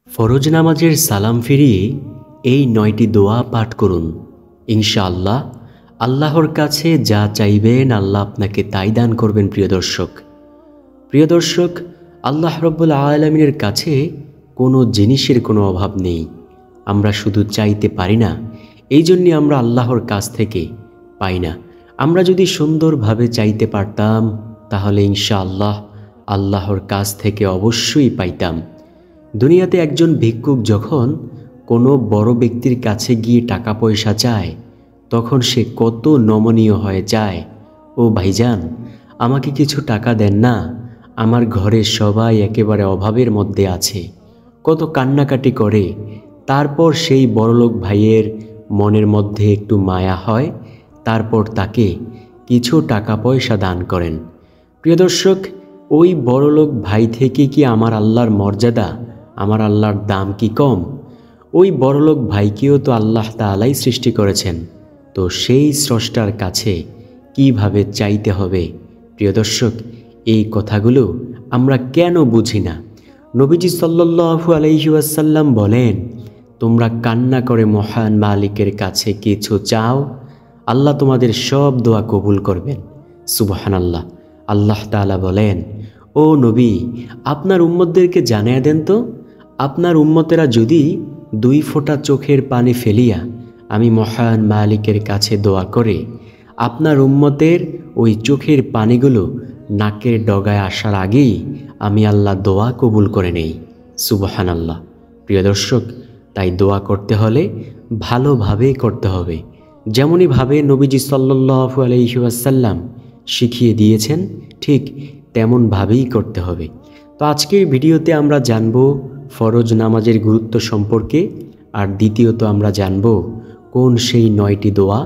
ফরজ নামাজের সালাম ফিরিয়ে এই ৯টি দোয়া পাঠ করুন। ইনশাআল্লাহ আল্লাহর কাছে যা চাইবেন আল্লাহ আপনাকে তাই দান করবেন। প্রিয় দর্শক, আল্লাহ রব্বুল আলামিনের কাছে কোনো জিনিসের কোনো অভাব নেই। আমরা শুধু চাইতে পারি না, এই জন্যে আমরা আল্লাহর কাছ থেকে পাই না। আমরা যদি সুন্দরভাবে চাইতে পারতাম তাহলে ইনশাআল্লাহ আল্লাহর কাছ থেকে অবশ্যই পাইতাম। দুনিয়াতে একজন ভিক্ষুক যখন কোনো বড় ব্যক্তির কাছে গিয়ে টাকা পয়সা চায় তখন সে কত নমনীয় হয়ে যায়, ও ভাইজান আমাকে কিছু টাকা দেন না, আমার ঘরের সবাই একেবারে অভাবের মধ্যে আছে, কত কান্নাকাটি করে। তারপর সেই বড়লোক ভাইয়ের মনের মধ্যে একটু মায়া হয়, তারপর তাকে কিছু টাকা পয়সা দান করেন। প্রিয় দর্শক, ওই বড়লোক ভাই থেকে কি আমার আল্লাহর মর্যাদা, আমার আল্লাহর দাম কি কম? ওই বড়লোক ভাইকেও তো আল্লাহ তাআলাই সৃষ্টি করেছেন, তো সেই স্রষ্টার কাছে কিভাবে চাইতে হবে? প্রিয় দর্শক, এই কথাগুলো আমরা কেন বুঝি না? নবীজি সাল্লাল্লাহু আলাইহি ওয়াসাল্লাম বলেন, তোমরা কান্না করে মহান মালিকের কাছে কিছু চাও, আল্লাহ তোমাদের সব দোয়া কবুল করবেন। সুবহানাল্লাহ। আল্লাহ তাআলা বলেন, ও নবী, আপনার উম্মতদেরকে জানিয়ে দেন তো, আপনার উম্মতেরা যদি 2 ফোঁটা চোখের পানি ফেলিয়া আমি মহান মালিকের কাছে দোয়া করে আপনার উম্মতের ওই চোখের পানিগুলো নাকের ডগায় আসার আগেই আমি আল্লাহ দোয়া কবুল করে নেই। সুবহানাল্লাহ। প্রিয় দর্শক, তাই দোয়া করতে হলে ভালোভাবে করতে হবে, যেমনইভাবে নবীজি সাল্লাল্লাহু আলাইহি ওয়াসাল্লাম শিখিয়ে দিয়েছেন ঠিক তেমনভাবেই করতে হবে। তো আজকের ভিডিওতে আমরা জানব ফরজ নামাজের গুরুত্ব সম্পর্কে, আর দ্বিতীয়ত আমরা জানব কোন সেই 9টি দোয়া,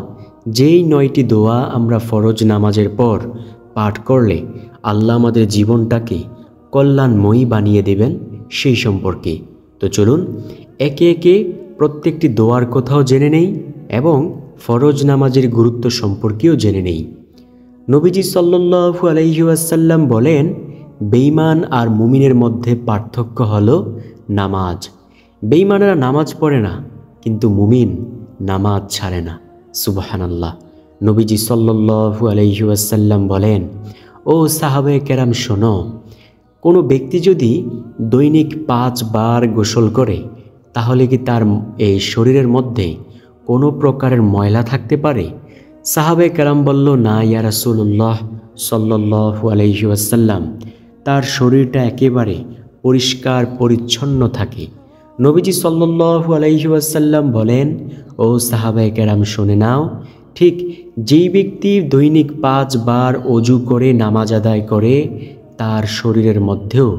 যেই 9টি দোয়া আমরা ফরজ নামাজের পর পাঠ করলে আল্লাহ আমাদের জীবনটাকে কল্যাণময়ী বানিয়ে দেবেন সেই সম্পর্কে। তো চলুন একে একে প্রত্যেকটি দোয়ার কথাও জেনে নেই এবং ফরজ নামাজের গুরুত্ব সম্পর্কেও জেনে নেই। নবীজি সাল্লাল্লাহু আলাইহি ওয়াসাল্লাম বলেন, বেঈমান আর মুমিনের মধ্যে পার্থক্য হলো নামাজ। বেঈমানেরা নামাজ পড়ে না, কিন্তু মুমিন নামাজ ছাড়ে না। সুবহানাল্লাহ। নবীজি সাল্লাল্লাহু আলাইহি ওয়াসাল্লাম বলেন, ও সাহাবায়ে কেরাম শোনো, কোনো ব্যক্তি যদি দৈনিক 5 বার গোসল করে তাহলে কি তার এই শরীরের মধ্যে কোনো প্রকারের ময়লা থাকতে পারে? সাহাবায়ে কেরাম বলল, না ইয়া রাসূলুল্লাহ সাল্লাল্লাহু আলাইহি ওয়াসাল্লাম, তার শরীরটা একেবারে পরিষ্কার পরিচ্ছন্ন থাকে। নবীজি সাল্লাল্লাহু আলাইহি ওয়াসাল্লাম বলেন, ও সাহাবায়ে কেরাম শুনে নাও, ঠিক যেই ব্যক্তি দৈনিক 5 বার ওযু করে নামাজ আদায় করে তার শরীরের মধ্যেও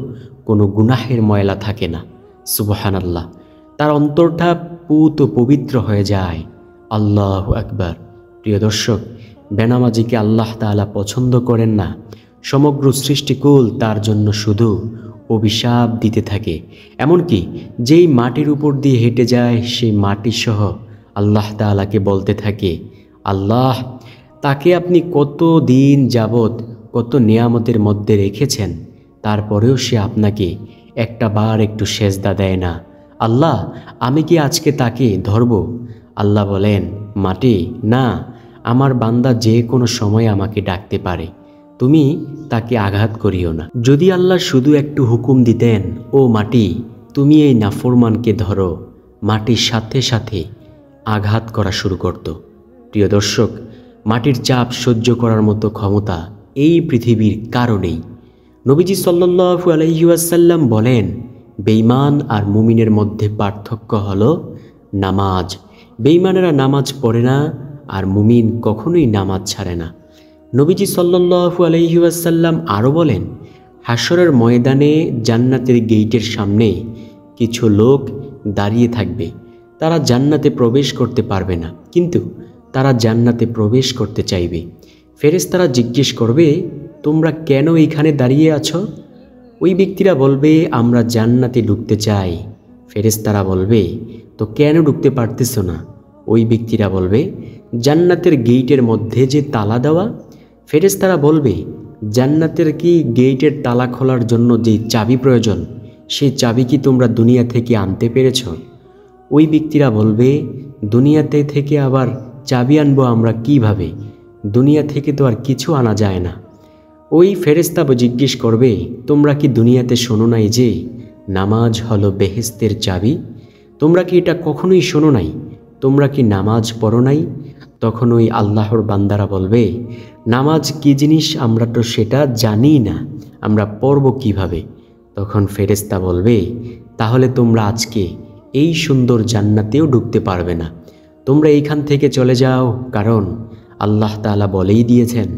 কোনো গুনাহের ময়লা থাকে না। সুবহানাল্লাহ। তার অন্তরটা পুত ও পবিত্র হয়ে যায়। আল্লাহু আকবার। প্রিয় দর্শক, বেনামাজিকে আল্লাহ তাআলা পছন্দ করেন না। সমগ্র সৃষ্টিকুল তার জন্য শুধু অভিশাপ দিতে থাকে। এমনকি যেই মাটির উপর দিয়ে হেঁটে যায় সেই মাটি সহ আল্লাহ তাআলাকে বলতে থাকে, আল্লাহ, তাকে আপনি কত দিন যাবত কত নিয়ামতের মধ্যে রেখেছেন, তারপরেও সে আপনাকে একটা বার একটু সেজদা দেয় না। আল্লাহ, আমি কি আজকে তাকে ধরব? আল্লাহ বলেন, মাটি, না, আমার বান্দা যে কোনো সময় আমাকে ডাকতে পারে, তুমি তাকে আঘাত করিও না। যদি আল্লাহ শুধু একটু হুকুম দিতেন, ও মাটি, তুমি এই নাফরমানকে ধরো, মাটির সাথে সাথে আঘাত করা শুরু করত। প্রিয় দর্শক, মাটির চাপ সহ্য করার মতো ক্ষমতা এই পৃথিবীর কারো নেই। নবীজি সাল্লাল্লাহু আলাইহি ওয়াসাল্লাম বলেন, বেঈমান আর মুমিনের মধ্যে পার্থক্য হলো নামাজ। বেঈমানেরা নামাজ পড়ে না, আর মুমিন কখনোই নামাজ ছাড়ে না। নবীজি সাল্লাল্লাহু আলাইহি ওয়াসাল্লাম আরও বলেন, হাশরের ময়দানে জান্নাতের গেইটের সামনে কিছু লোক দাঁড়িয়ে থাকবে। তারা জান্নাতে প্রবেশ করতে পারবে না, কিন্তু তারা জান্নাতে প্রবেশ করতে চাইবে। ফেরেশতারা জিজ্ঞেস করবে, তোমরা কেন এইখানে দাঁড়িয়ে আছো? ওই ব্যক্তিরা বলবে, আমরা জান্নাতে ঢুকতে চাই। ফেরেশতারা বলবে, তো কেন ঢুকতে পারতেছো না? ওই ব্যক্তিরা বলবে, জান্নাতের গেইটের মধ্যে যে তালা দেওয়া। ফেরেশতারা বলবে, জান্নাতের কি গেইটের তালা খোলার জন্য যে চাবি প্রয়োজন সেই চাবি কি তোমরা দুনিয়া থেকে আনতে পেরেছ? ওই ব্যক্তিরা বলবে, দুনিয়াতে থেকে আবার চাবি আনবো আমরা কিভাবে? দুনিয়া থেকে তো আর কিছু আনা যায় না। ওই ফেরেশতা জিজ্ঞেস করবে, তোমরা কি দুনিয়াতে শোনো নাই যে নামাজ হলো বেহেশতের চাবি? তোমরা কি এটা কখনোই শোনো নাই? তোমরা কি নামাজ পড়ো নাই? তখন ওই আল্লাহর বান্দারা বলবে, নামাজ কি জিনিস আমরা তো সেটা জানি না, আমরা পড়ব কিভাবে? তখন ফেরেশতা বলবে, তাহলে তোমরা আজকে এই সুন্দর জান্নাতেও ঢুকতে পারবে না, তোমরা এইখান থেকে চলে যাও। কারণ আল্লাহ তাআলা বলেই দিয়েছেন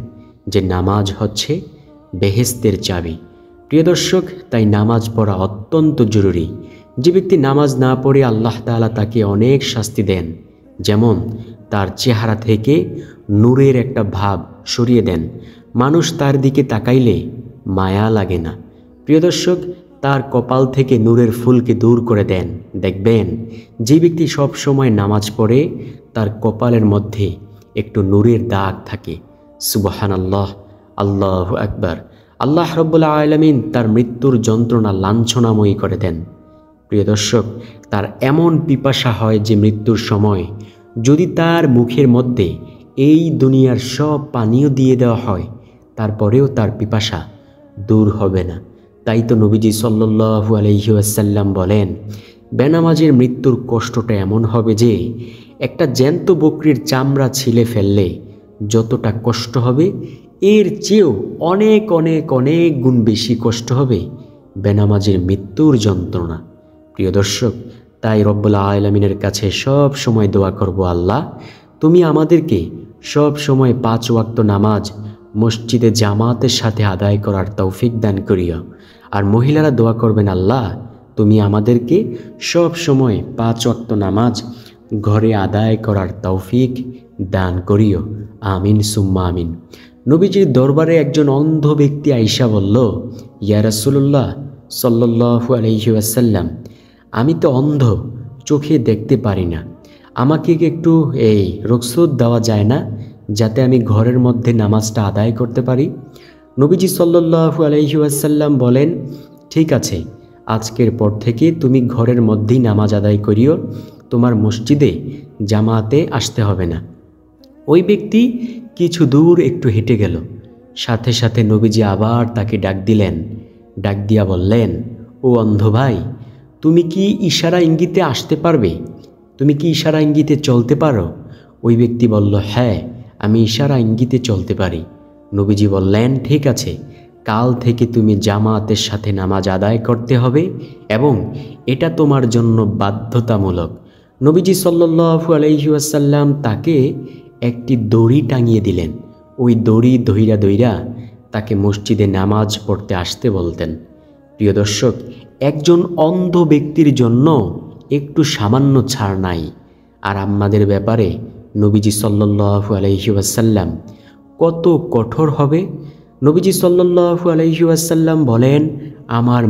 যে নামাজ হচ্ছে বেহেশতের চাবি। প্রিয় দর্শক, তাই নামাজ পড়া অত্যন্ত জরুরি। যে ব্যক্তি নামাজ না পড়ে আল্লাহ তাআলা তাকে অনেক শাস্তি দেন, যেমন তার চেহারা থেকে নূরের একটা ভাব সরিয়ে দেন, মানুষ তার দিকে তাকাইলে মায়া লাগে না। প্রিয় দর্শক, তার কপাল থেকে নূরের ফুলকে দূর করে দেন। দেখবেন যে ব্যক্তি সব সময় নামাজ পড়ে তার কপালের মধ্যে একটু নূরের দাগ থাকে। সুবহানাল্লাহ, আল্লাহু আকবার। আল্লাহ রাব্বুল আলামিন তার মৃত্যুর যন্ত্রণা লাঞ্ছনাময়ী করে দেন। প্রিয় দর্শক, তার এমন পিপাসা হয় যে মৃত্যুর সময় যদি তার মুখের মধ্যে এই দুনিয়ার সব পানীয় দিয়ে দেওয়া হয়, তারপরেও তার পিপাসা দূর হবে না। তাই তো নবীজি সাল্লাল্লাহু আলাইহি ওয়াসাল্লাম বলেন, বেনামাজের মৃত্যুর কষ্টটা এমন হবে যে একটা জ্যান্ত বকরির চামড়া ছিলে ফেললে যতটা কষ্ট হবে, এর চেয়েও অনেক অনেক অনেক গুণ বেশি কষ্ট হবে বেনামাজের মৃত্যুর যন্ত্রণা। প্রিয় দর্শক, তাই রব্বুল আলামিনের কাছে সব সময় দোয়া করব, আল্লাহ তুমি আমাদেরকে সব সময় 5 ওয়াক্ত নামাজ মসজিদে জামাতের সাথে আদায় করার তৌফিক দান করিও। আর মহিলারা দোয়া করবেন, আল্লাহ তুমি আমাদেরকে সব সময় 5 ওয়াক্ত নামাজ ঘরে আদায় করার তৌফিক দান করিও। আমিন সুম্মা আমিন। নবীজির দরবারে একজন অন্ধ ব্যক্তি আইসা বলল, ইয়া রাসূলুল্লাহ সাল্লাল্লাহু আলাইহি ওয়াসাল্লাম, আমি তো অন্ধ, চোখে দেখতে পারি না, আমাকে একটু এই রুখসত দেওয়া যায় না, যাতে আমি ঘরের মধ্যে নামাজটা আদায় করতে পারি? নবীজি সাল্লাল্লাহু আলাইহি ওয়াসাল্লাম বলেন, ঠিক আছে, আজকের পর থেকে তুমি ঘরের মধ্যেই নামাজ আদায় করিও, তোমার মসজিদে জামাতে আসতে হবে না। ওই ব্যক্তি কিছু দূর একটু হেঁটে গেল, সাথে সাথে নবীজি আবার তাকে ডাক দিলেন। ডাক দিয়া বললেন, ও অন্ধ ভাই, তুমি কি ইশারা ইঙ্গিতে আসতে পারবে? তুমি কি ইশারা ইঙ্গিতে চলতে পারো? ওই ব্যক্তি বলল, হ্যাঁ, আমি ইশারা ইঙ্গিতে চলতে পারি। নবীজি বললেন, ঠিক আছে, কাল থেকে তুমি জামাতের সাথে নামাজ আদায় করতে হবে এবং এটা তোমার জন্য বাধ্যতামূলক। নবীজি সাল্লাল্লাহু আলাইহি ওয়াসাল্লাম তাকে একটি দড়ি টাঙিয়ে দিলেন। ওই দড়ি ধইরা ধইরা তাকে মসজিদে নামাজ পড়তে আসতে বলতেন। প্রিয় দর্শক, একজন অন্ধ ব্যক্তির জন্য একটু সামান্য ছাড় নাই, আর আমাদের ব্যাপারে নবীজি সাল্লাল্লাহু আলাইহি ওয়াসাল্লাম কত কঠোর হবে। নবীজি সাল্লাল্লাহু আলাইহি ওয়াসাল্লাম বলেন, আমার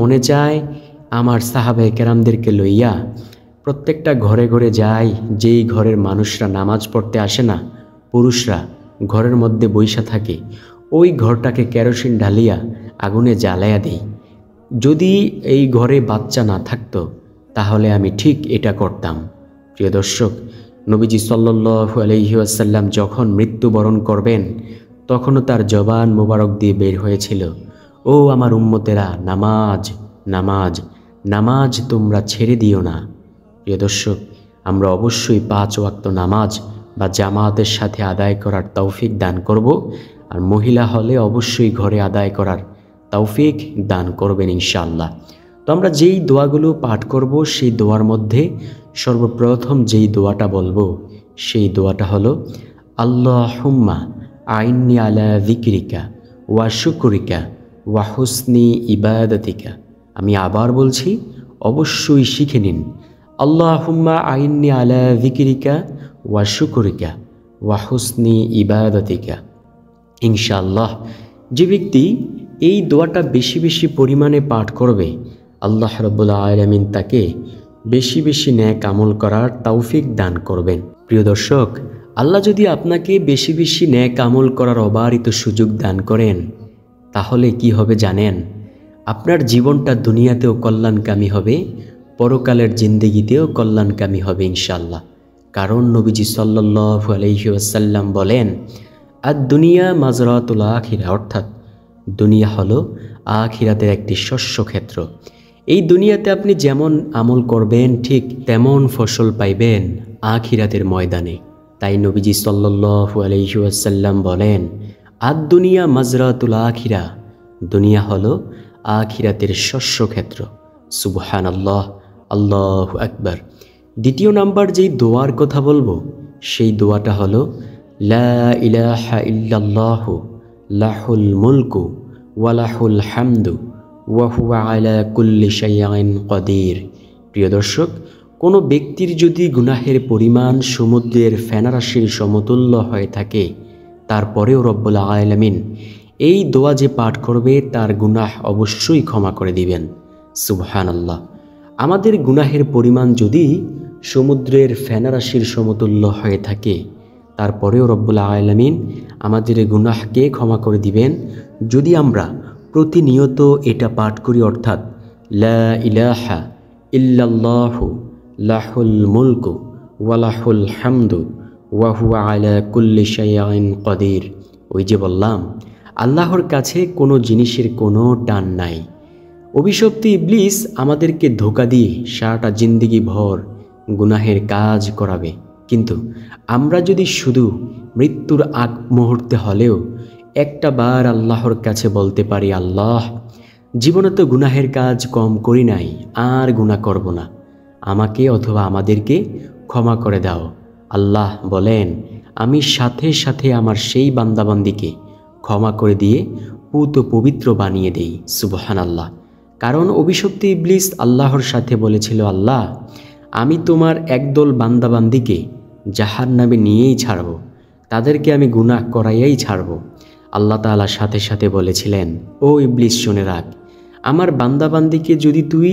মনে চায় আমার সাহাবায়ে কেরামদেরকে লইয়া প্রত্যেকটা ঘরে ঘরে যাই, যেই ঘরের মানুষরা নামাজ পড়তে আসে না, পুরুষরা ঘরের মধ্যে বইসা থাকে, ওই ঘরটাকে কেরোসিন ঢালিয়া আগুনে জ্বালাইয়া দেই। যদি এই ঘরে বাচ্চা না থাকতো তাহলে আমি ঠিক এটা করতাম। প্রিয় দর্শক, নবীজি সাল্লাল্লাহু আলাইহি ওয়াসাল্লাম যখন মৃত্যুবরণ করবেন তখনও তার জবান মোবারক দিয়ে বের হয়েছিল, ও আমার উম্মতেরা, নামাজ নামাজ নামাজ তোমরা ছেড়ে দিও না। প্রিয় দর্শক, আমরা অবশ্যই 5 ওয়াক্ত নামাজ বা জামাতের সাথে আদায় করার তৌফিক দান করব, আর মহিলা হলে অবশ্যই ঘরে আদায় করার তৌফিক দান করবেন ইনশাআল্লাহ। তো আমরা যেই দোয়াগুলো পাঠ করব সেই দোয়ার মধ্যে সর্বপ্রথম যেই দোয়াটা বলবো সেই দোয়াটা হলো, আল্লাহুম্মা আইন্নি আলা যিকরিকা ওয়া শুকরিকা ওয়া হুসনি ইবাদাতিকা। আমি আবার বলছি, অবশ্যই শিখে নিন। আল্লাহুম্মা আইন্নি আলা যিকরিকা ওয়া শুকরিকা ওয়া হুসনি ইবাদাতিকা। ইনশাআল্লাহ যে ব্যক্তি এই দোয়াটা বেশি বেশি পরিমাণে পাঠ করবে, আল্লাহ রাব্বুল আলামিন তাকে বেশি বেশি নেক আমল করার তৌফিক দান করবেন। প্রিয় দর্শক, আল্লাহ যদি আপনাকে বেশি বেশি নেক আমল করার অবারিত সুযোগ দান করেন, তাহলে কি হবে জানেন? আপনার জীবনটা দুনিয়াতেও কল্যাণকামী হবে, পরকালের জিন্দেগিতেও কল্যাণকামী হবে ইনশাআল্লাহ। কারণ নবীজি সাল্লাল্লাহু আলাইহি ওয়াসাল্লাম বলেন, আর দুনিয়া মাজরাতুল আখিরা, অর্থাৎ দুনিয়া হলো আখিরাতের একটি শস্যক্ষেত্র। এই দুনিয়াতে আপনি যেমন আমল করবেন ঠিক তেমন ফসল পাইবেন আখিরাতের ময়দানে। তাই নবীজি সাল্লাল্লাহু আলাইহি ওয়াসাল্লাম বলেন, আর দুনিয়া মাজরাতুল আখিরা, দুনিয়া হলো আখিরাতের শস্যক্ষেত্র। সুবহানাল্লাহ, আল্লাহু আকবার। দ্বিতীয় নাম্বার যেই দোয়ার কথা বলবো সেই দোয়াটা হলো লা ইলাহা ইল্লাল্লাহু লাহুল মুলকু ওয়া লাহুল হামদু ওয়া হুয়া আলা কুল্লি শাইইন কাদির। প্রিয় দর্শক, কোনো ব্যক্তির যদি গুনাহের পরিমাণ সমুদ্রের ফেনারাশির সমতুল্য হয়ে থাকে, তারপরেও রব্বুল আলামিন এই দোয়া যে পাঠ করবে তার গুনাহ অবশ্যই ক্ষমা করে দিবেন। সুবহানাল্লাহ। আমাদের গুনাহের পরিমাণ যদি সমুদ্রের ফেনারাশির সমতুল্য হয়ে থাকে, তারপরেও রব্বুল আলামিন আমাদের গুনাহকে ক্ষমা করে দিবেন যদি আমরা প্রতিনিয়ত এটা পাঠ করি, অর্থাৎ লা ইলাহা ইল্লাল্লাহু লাহুল মুলকু ওয়া লাহুল হামদু ওয়া হুয়া আলা কুল্লি শাইইন কাদির। ওই যে বললাম, আল্লাহর কাছে কোনো জিনিসের কোনো টান নাই। অভিশপ্ত ইবলিস আমাদেরকে ধোঁকা দিয়ে সারাটা জিন্দেগি ভর গুনাহের কাজ করাবে, কিন্তু আমরা যদি শুধু মৃত্যুর আগ মুহূর্তে হলেও একটা বার আল্লাহর কাছে বলতে পারি, আল্লাহ, জীবনে তো গুনাহের কাজ কম করি নাই, আর গুনাহ করব না, আমাকে অথবা আমাদেরকে ক্ষমা করে দাও। আল্লাহ বলেন, আমি সাথে সাথে আমার সেই বান্দাবান্দিকে ক্ষমা করে দিয়ে পুত পবিত্র বানিয়ে দেই। সুবহানাল্লাহ। কারণ অভিশপ্ত ইবলিস আল্লাহর সাথে বলেছিল, আল্লাহ, আমি তোমার একদল বান্দাবান্দিকে জাহান্নামে নিয়েই ছাড়ব, তাদেরকে আমি গুনাহ করাইয়াই ছাড়ব। আল্লাহ তাআলা সাথে সাথে বলেছিলেন, ও ইবলিস, শুনে রাখ, আমার বান্দাবান্দিকে যদি তুই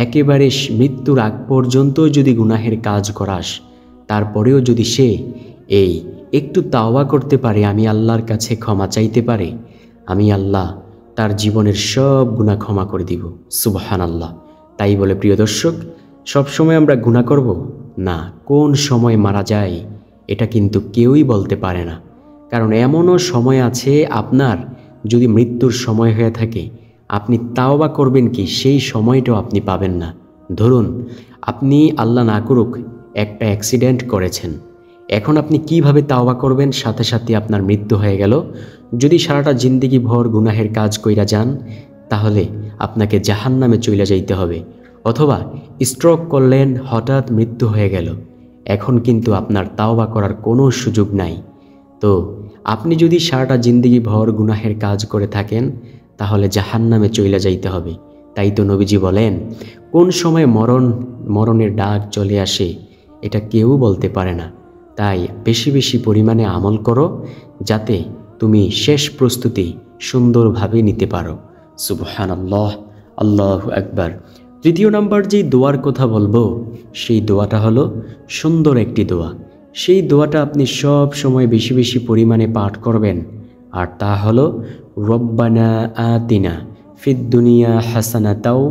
একেবারে মৃত্যুর আগ পর্যন্ত যদি গুনাহের কাজ করাস, তারপরেও যদি সে এই একটু তাওবা করতে পারে, আমি আল্লাহর কাছে ক্ষমা চাইতে পারে, আমি আল্লাহ তার জীবনের সব গুনাহ ক্ষমা করে দিব। সুবহানাল্লাহ। তাই বলে প্রিয় দর্শক, সবসময় আমরা গুনাহ করব না, কোন সময় মারা যায় এটা কিন্তু কেউই বলতে পারে না। কারণ এমনও সময় আছে, আপনার যদি মৃত্যুর সময় হয়ে থাকে, আপনি তাওবা করবেন কি সেই সময়টাও আপনি পাবেন না। ধরুন আপনি আল্লাহ না করুক একটা অ্যাক্সিডেন্ট করেছেন, এখন আপনি কিভাবে তাওবা করবেন? সাথে সাথে আপনার মৃত্যু হয়ে গেল। যদি সারাটা জিন্দেগি ভর গুনাহের কাজ কইরা যান, তাহলে আপনাকে জাহান্নামে চলে যাইতে হবে। অথবা স্ট্রোক করলেন, হঠাৎ মৃত্যু হয়ে গেল, এখন কিন্তু আপনার তাওবা করার কোনো সুযোগ নাই। তো আপনি যদি সারাটা জিন্দেগি ভর গুনাহের কাজ করে থাকেন, তাহলে জাহান্নামে চলে যাইতে হবে। তাই তো নবীজি বলেন, কোন সময় মরণের ডাক চলে আসে এটা কেউ বলতে পারে না। তাই বেশি বেশি পরিমাণে আমল করো, যাতে তুমি শেষ প্রস্তুতি সুন্দরভাবে নিতে পারো। সুবহানাল্লাহ, আল্লাহু আকবার। তৃতীয় নাম্বার যেই দোয়ার কথা বলবো সেই দোয়াটা হলো সুন্দর একটি দোয়া। সেই দোয়াটা আপনি সব সময় বেশি বেশি পরিমাণে পাঠ করবেন, আর তা হলো রব্বানা আতিনা ফিদ দুনিয়া হাসানাতাও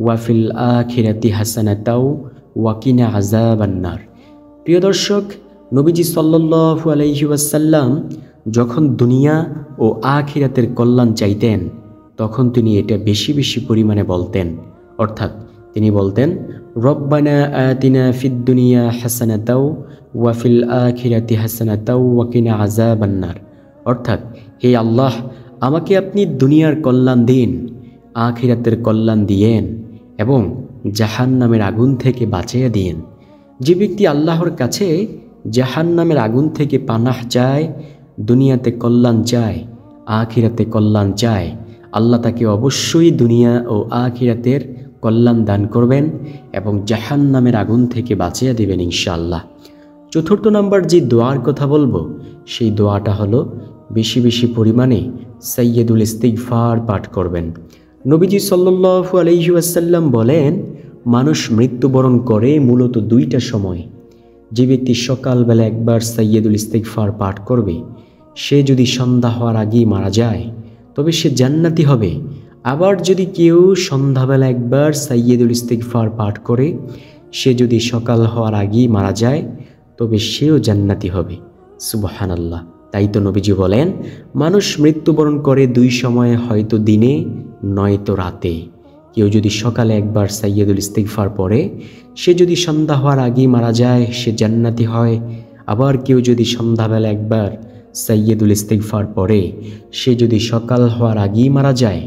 ওয়া ফিল আখিরাতি হাসানাতাও ওয়া কিনা আযাবান্নার। প্রিয় দর্শক, নবীজি সাল্লাল্লাহু আলাইহি ওয়াসাল্লাম যখন দুনিয়া ও আখিরাতের কল্যাণ চাইতেন, তখন তিনি এটা বেশি বেশি পরিমাণে বলতেন। অর্থাৎ তিনি বলতেন, রব্বানা আতিনা ফিদ দুনিয়া হাসানাতাও ওয়া ফিল আখিরাতি হাসানাতাও ওয়া কিনা আযাবান্নার। অর্থাৎ, হে আল্লাহ, আমাকে আপনি দুনিয়ার কল্যাণ দিন, আখিরাতের কল্যাণ দিয়েন এবং জাহান্নামের আগুন থেকে বাঁচিয়ে দিন। যে ব্যক্তি আল্লাহর কাছে জাহান্নামের আগুন থেকে পানাহ চায়, দুনিয়াতে কল্যাণ চায়, আখিরাতে কল্যাণ চায়, আল্লাহ তাকে অবশ্যই দুনিয়া ও আখিরাতের কল্যাণ দান করবেন এবং জাহান্নামের আগুন থেকে বাঁচিয়ে দেবেন ইনশাআল্লাহ। চতুর্থ নাম্বার যে দোয়ার কথা বলবো সেই দোয়াটা হলো বেশি বেশি পরিমাণে সাইয়্যিদুল ইস্তিগফার পাঠ করবেন। নবীজি সাল্লাল্লাহু আলাইহি ওয়াসাল্লাম বলেন, মানুষ মৃত্যুবরণ করে মূলত দুইটা সময়। যে ব্যক্তি সকালবেলা একবার সাইয়্যিদুল ইস্তিগফার পাঠ করবে, সে যদি সন্ধ্যা হওয়ার আগেই মারা যায়, তবে সে জান্নাতি হবে। আবার যদি কেউ সন্ধ্যাবেলা একবার সাইয়্যিদুল ইস্তিগফার পাঠ করে সে যদি সকাল হওয়ার আগেই মারা যায় তবে সেও জান্নাতি হবে। সুবহানাল্লাহ। তাই তো নবীজি বলেন, মানুষ মৃত্যুবরণ করে দুই সময়ে, হয়তো দিনে নয়তো রাতে। কেউ যদি সকালে একবার সাইয়্যিদুল ইস্তিগফার পড়ে সে যদি সন্ধ্যা হওয়ার আগেই মারা যায় সে জান্নাতি হয়। আবার কেউ যদি সন্ধ্যাবেলা একবার সাইয়্যিদুল ইস্তিগফার পড়ে সে যদি সকাল হওয়ার আগেই মারা যায়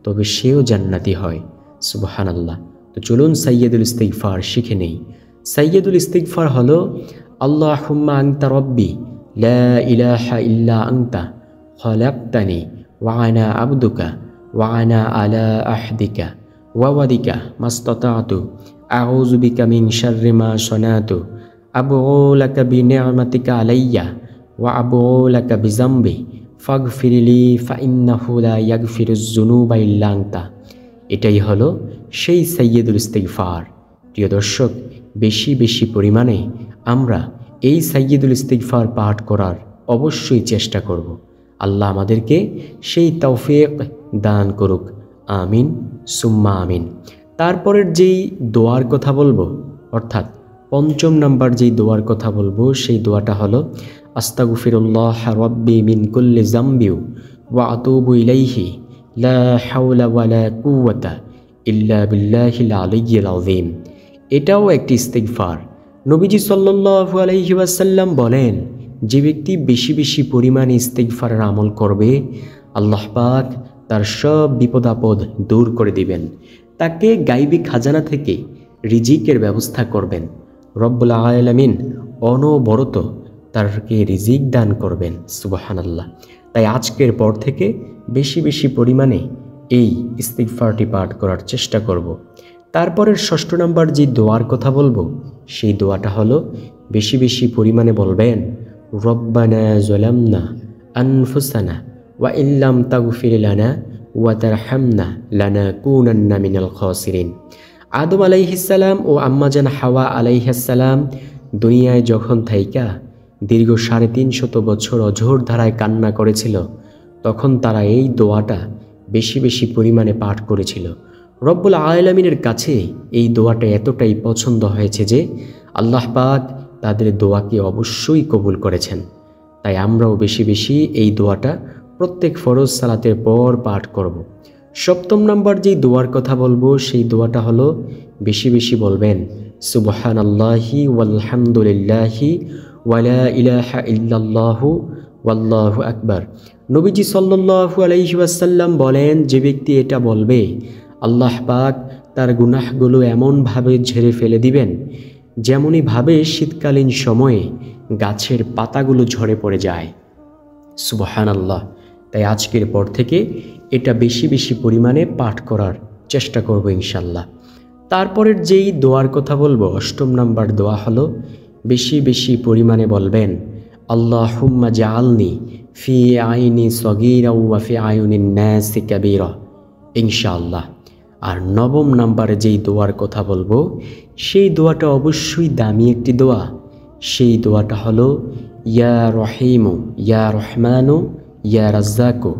তবে সেও জান্নাতি হয়। সুবহানাল্লাহ। তো চলুন সাইয়্যিদুল ইস্তিগফার শিখে নেই। সাইয়্যিদুল ইস্তিগফার হলো আল্লাহুম্মা আনতা রব্বি লা ইলাহা ইল্লা আনতা খলাকতানি ওয়া আনা আবদুকা ওয়া আনা আলা আহদিকা ওয়া ওয়াদিকা মাস্তাতাতু আউযু বিকা মিন শাররি মা সানাতু আবউ লাকা বিনি'মাতিকা আলাইয়া ওয়া আবউ লাকা বিযামবি ফাগফিরলি ফাইন্নাহু লা ইয়াগফিরুয যুনুবা ইল্লা আনতা। এটাই হলো সেই সাইয়্যিদুল ইস্তিগফার। প্রিয় দর্শক, বেশি বেশি পরিমাণে আমরা এই সাইয়্যিদুল ইস্তিগফার পাঠ করার অবশ্যই চেষ্টা করব। আল্লাহ আমাদেরকে সেই তৌফিক দান করুক। আমিন সুম্মা আমিন। তারপরের যেই দোয়ার কথা বলবো, অর্থাৎ ৫ম নাম্বার যেই দোয়ার কথা বলবো সেই দোয়াটা হলো আস্তাগফিরুল্লাহ রাব্বি মিন কুল্লি যামবি ওয়া আতুবু ইলাইহি লা হাওলা ওয়ালা কুওয়াতা ইল্লা বিল্লাহিল আলিয়্যিল আযীম। এটাও একটি ইস্তিগফার। নবীজি সাল্লাল্লাহু আলাইহি ওয়াসাল্লাম বলেন, যে ব্যক্তি বেশি বেশি পরিমাণে ইস্তিগফারের আমল করবে আল্লাহ পাক তার সব বিপদ আপদ দূর করে দিবেন, তাকে গায়বী খাজানা থেকে রিজিকের ব্যবস্থা করবেন। রব্বুল আলামিন অনবরত তাকে রিজিক দান করবেন। সুবহানাল্লাহ। তাই আজকের পর থেকে বেশি বেশি পরিমাণে এই ইস্তিগফারটি পাঠ করার চেষ্টা করব। তারপরের ৬ষ্ঠ নাম্বার যে দোয়ার কথা বলবো সেই দোয়াটা হলো বেশি বেশি পরিমাণে বলবেন রব্বানা যালামনা আনফুসানা ওয়া ইল্লাম তাগফির লানা ওয়া তারহামনা লানাকুনান্না মিনাল খাসিরিন। আদম আলাইহিস সালাম ও আম্মাজান হাওয়া আলাইহিস সালাম দুনিয়ায় যখন থাইকা দীর্ঘ ৩৫০ বছর অঝোর ধারায় কান্না করেছিল তখন তারা এই দোয়াটা বেশি বেশি পরিমাণে পাঠ করেছিল। রব্বুল আলামিনের কাছে এই দোয়াটা এতটাই পছন্দ হয়েছে যে আল্লাহ পাক তাদের দোয়াকে অবশ্যই কবুল করেছেন। তাই আমরাও বেশি বেশি এই দোয়াটা প্রত্যেক ফরজ সালাতের পর পাঠ করব। ৭ম নাম্বার যেই দোয়ার কথা বলবো সেই দোয়াটা হলো বেশি বেশি বলবেন সুবহানাল্লাহি ওয়ালহামদুলিল্লাহি ওয়ালা ইলাহা ইল্লাল্লাহু ওয়াল্লাহু আকবার। নবীজি সাল্লাল্লাহু আলাইহি ওয়াসাল্লাম বলেন, যে ব্যক্তি এটা বলবে আল্লাহ পাক তার গুনাহগুলো এমনভাবে ঝেড়ে ফেলে দিবেন যেমনইভাবে শীতকালীন সময়ে গাছের পাতাগুলো ঝরে পড়ে যায়। সুবহানাল্লাহ। তাই আজকের পর থেকে এটা বেশি বেশি পরিমাণে পাঠ করার চেষ্টা করব ইনশাল্লাহ। তারপরের যেই দোয়ার কথা বলবো ৮ম নাম্বার দোয়া হলো বেশি বেশি পরিমাণে বলবেন আল্লাহুম্মা জাআলনি ফি আইনি সগীরা ওয়া ফি আয়ুনিন নাসি কাবীরা ইনশাআল্লাহ। আর ৯ম নাম্বারে যেই দোয়ার কথা বলবো সেই দোয়াটা অবশ্যই দামি একটি দোয়া। সেই দোয়াটা হলো ইয়া রহিমু ইয়া রহমানু ইয়া রাজ্জাকু